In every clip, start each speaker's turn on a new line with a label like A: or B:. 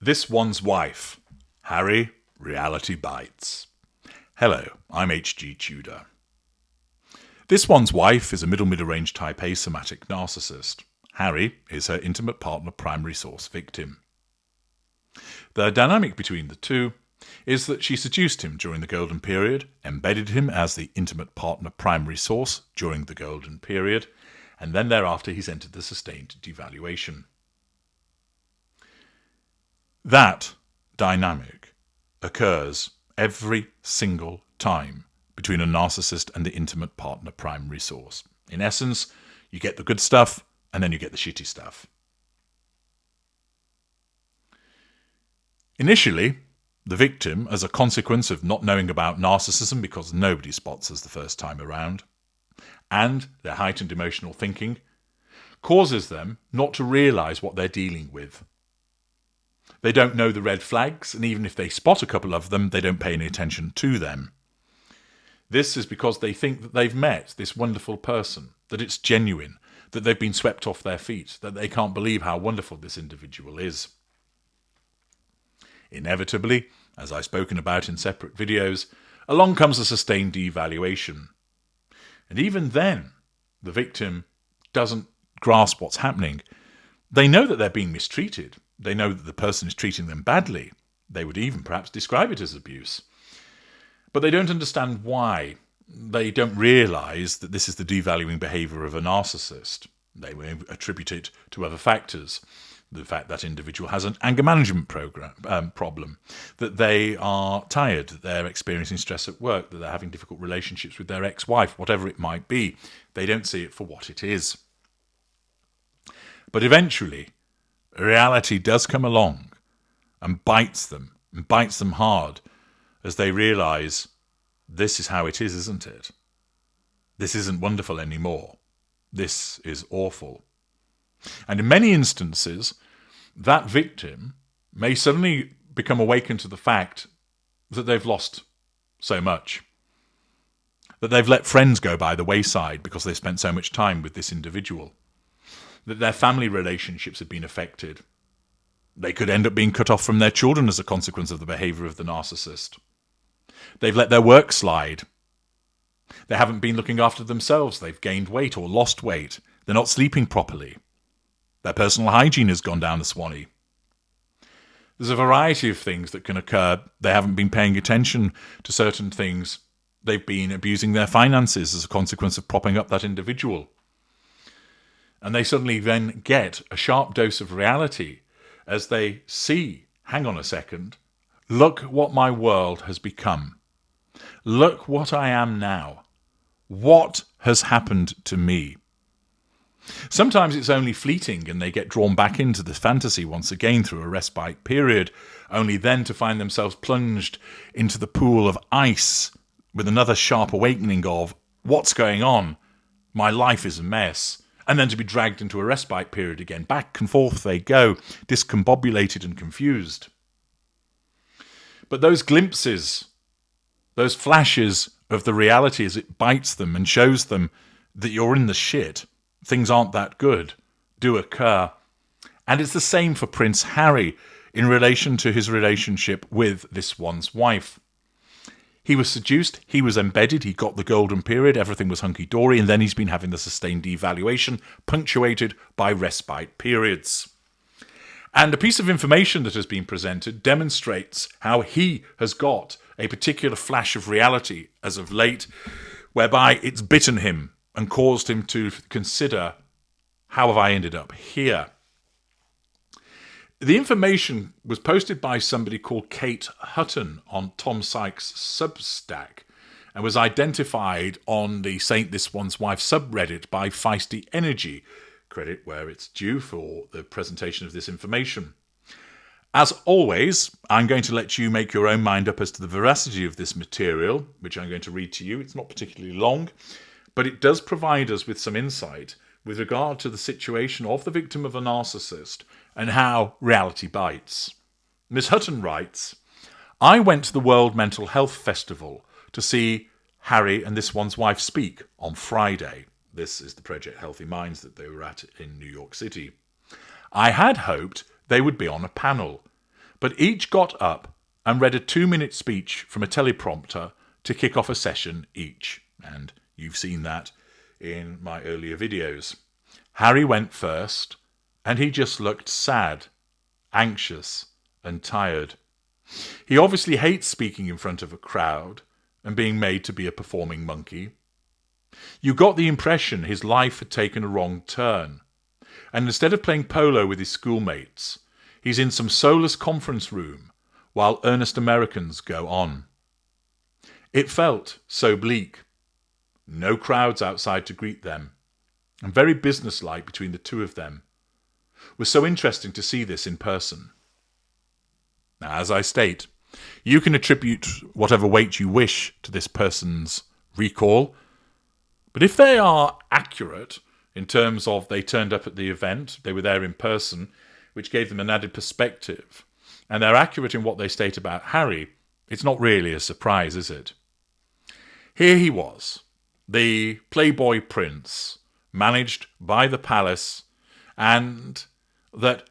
A: This One's Wife. Harry, Reality Bites. Hello, I'm H.G. Tudor. This One's Wife is a middle-range type A somatic narcissist. Harry is her intimate partner primary source victim. The dynamic between the two is that she seduced him during the golden period, embedded him as the intimate partner primary source during the golden period, and then thereafter he's entered the sustained devaluation. That dynamic occurs every single time between a narcissist and the intimate partner primary source. In essence, you get the good stuff and then you get the shitty stuff. Initially, the victim, as a consequence of not knowing about narcissism because nobody spots us the first time around, and their heightened emotional thinking, causes them not to realise what they're dealing with. They don't know the red flags, and even if they spot a couple of them, they don't pay any attention to them. This is because they think that they've met this wonderful person, that it's genuine, that they've been swept off their feet, that they can't believe how wonderful this individual is. Inevitably, as I've spoken about in separate videos, along comes a sustained devaluation. And even then, the victim doesn't grasp what's happening. They know that they're being mistreated. They know that the person is treating them badly. They would even perhaps describe it as abuse. But they don't understand why. They don't realise that this is the devaluing behaviour of a narcissist. They will attribute it to other factors. The fact that individual has an anger management problem, that they are tired, that they're experiencing stress at work, that they're having difficult relationships with their ex-wife, whatever it might be. They don't see it for what it is. But eventually, reality does come along and bites them hard as they realise this is how it is, isn't it? This isn't wonderful anymore. This is awful. And in many instances, that victim may suddenly become awakened to the fact that they've lost so much, that they've let friends go by the wayside because they spent so much time with this individual, that their family relationships have been affected. They could end up being cut off from their children as a consequence of the behaviour of the narcissist. They've let their work slide. They haven't been looking after themselves. They've gained weight or lost weight. They're not sleeping properly. Their personal hygiene has gone down the swanny. There's a variety of things that can occur. They haven't been paying attention to certain things. They've been abusing their finances as a consequence of propping up that individual. And they suddenly then get a sharp dose of reality as they see, hang on a second, look what my world has become. Look what I am now. What has happened to me? Sometimes it's only fleeting and they get drawn back into the fantasy once again through a respite period, only then to find themselves plunged into the pool of ice with another sharp awakening of what's going on? My life is a mess. And then to be dragged into a respite period again. Back and forth they go, discombobulated and confused. But those glimpses, those flashes of the reality as it bites them and shows them that you're in the shit, things aren't that good, do occur. And it's the same for Prince Harry in relation to his relationship with this one's wife. He was seduced, he was embedded, he got the golden period, everything was hunky-dory, and then he's been having the sustained devaluation, punctuated by respite periods. And a piece of information that has been presented demonstrates how he has got a particular flash of reality as of late, whereby it's bitten him and caused him to consider, how have I ended up here? The information was posted by somebody called Kate Hutton on Tom Sykes' Substack and was identified on the Saint This One's Wife subreddit by Feisty Energy, credit where it's due for the presentation of this information. As always, I'm going to let you make your own mind up as to the veracity of this material, which I'm going to read to you. It's not particularly long, but it does provide us with some insight with regard to the situation of the victim of a narcissist and how reality bites. Miss Hutton writes, I went to the World Mental Health Festival to see Harry and This One's Wife speak on Friday. This is the Project Healthy Minds that they were at in New York City. I had hoped they would be on a panel, but each got up and read a 2-minute speech from a teleprompter to kick off a session each. And you've seen that in my earlier videos. Harry went first, and he just looked sad, anxious, and tired. He obviously hates speaking in front of a crowd and being made to be a performing monkey. You got the impression his life had taken a wrong turn, and instead of playing polo with his schoolmates, he's in some soulless conference room while earnest Americans go on. It felt so bleak. No crowds outside to greet them, and very businesslike between the two of them. It was so interesting to see this in person. Now, as I state, you can attribute whatever weight you wish to this person's recall, but if they are accurate in terms of they turned up at the event, they were there in person, which gave them an added perspective, and they're accurate in what they state about Harry, it's not really a surprise, is it? Here he was, the playboy prince, managed by the palace, and that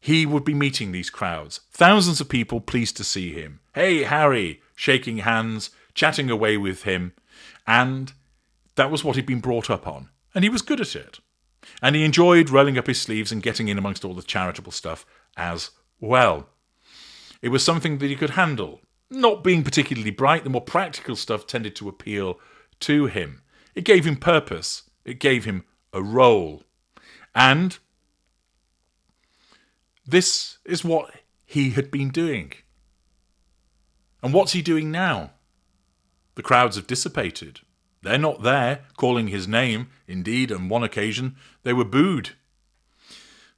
A: he would be meeting these crowds. Thousands of people pleased to see him. Hey, Harry, shaking hands, chatting away with him, and that was what he'd been brought up on, and he was good at it. And he enjoyed rolling up his sleeves and getting in amongst all the charitable stuff as well. It was something that he could handle. Not being particularly bright, the more practical stuff tended to appeal to him. It gave him purpose. It gave him a role. And this is what he had been doing. And what's he doing now? The crowds have dissipated. They're not there calling his name. Indeed, on one occasion, they were booed.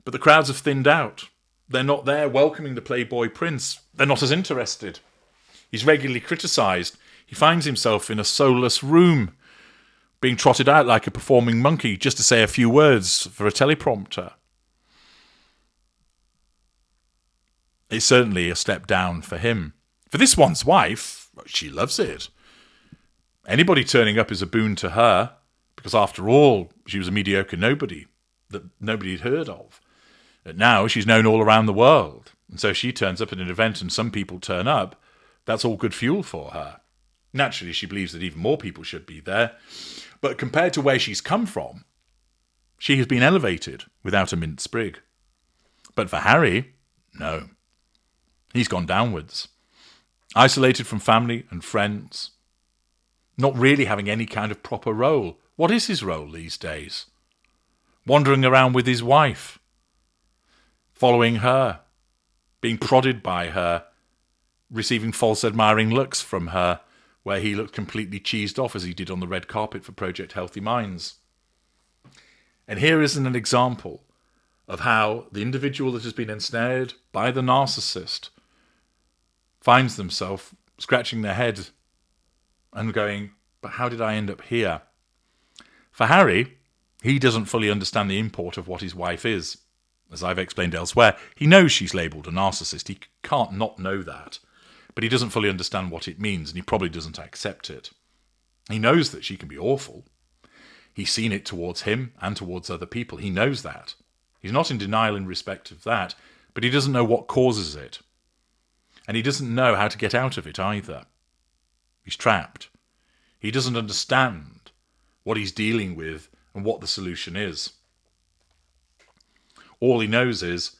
A: But the crowds have thinned out. They're not there welcoming the playboy prince. They're not as interested. He's regularly criticised. He finds himself in a soulless room, being trotted out like a performing monkey just to say a few words for a teleprompter. It's certainly a step down for him. For this one's wife, she loves it. Anybody turning up is a boon to her, because after all, she was a mediocre nobody that nobody had heard of. And now she's known all around the world. And so she turns up at an event and some people turn up. That's all good fuel for her. Naturally, she believes that even more people should be there. But compared to where she's come from, she has been elevated without a mint sprig. But for Harry, no. He's gone downwards. Isolated from family and friends. Not really having any kind of proper role. What is his role these days? Wandering around with his wife. Following her. Being prodded by her. Receiving false admiring looks from her, where he looked completely cheesed off as he did on the red carpet for Project Healthy Minds. And here is an example of how the individual that has been ensnared by the narcissist finds themselves scratching their head and going, but how did I end up here? For Harry, he doesn't fully understand the import of what his wife is. As I've explained elsewhere, he knows she's labelled a narcissist. He can't not know that. But he doesn't fully understand what it means, and he probably doesn't accept it. He knows that she can be awful. He's seen it towards him and towards other people. He knows that. He's not in denial in respect of that, but he doesn't know what causes it. And he doesn't know how to get out of it either. He's trapped. He doesn't understand what he's dealing with and what the solution is. All he knows is,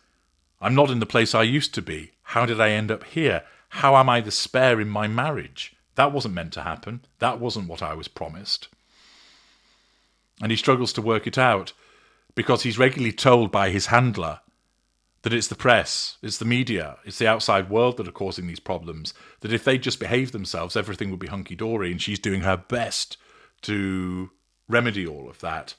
A: I'm not in the place I used to be. How did I end up here? How am I the spare in my marriage? That wasn't meant to happen. That wasn't what I was promised. And he struggles to work it out because he's regularly told by his handler that it's the press, it's the media, it's the outside world that are causing these problems, that if they just behave themselves, everything would be hunky-dory, and she's doing her best to remedy all of that.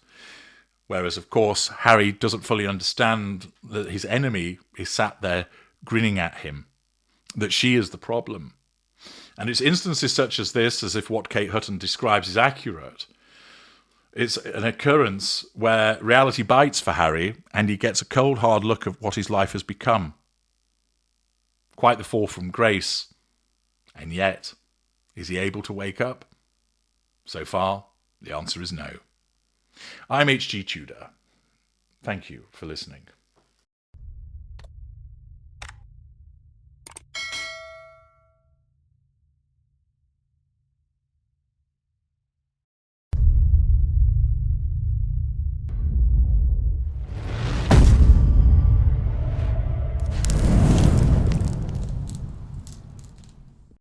A: Whereas, of course, Harry doesn't fully understand that his enemy is sat there grinning at him, that she is the problem. And it's instances such as this, as if what Kate Hutton describes is accurate. It's an occurrence where reality bites for Harry and he gets a cold, hard look at what his life has become. Quite the fall from grace. And yet, is he able to wake up? So far, the answer is no. I'm H.G. Tudor. Thank you for listening.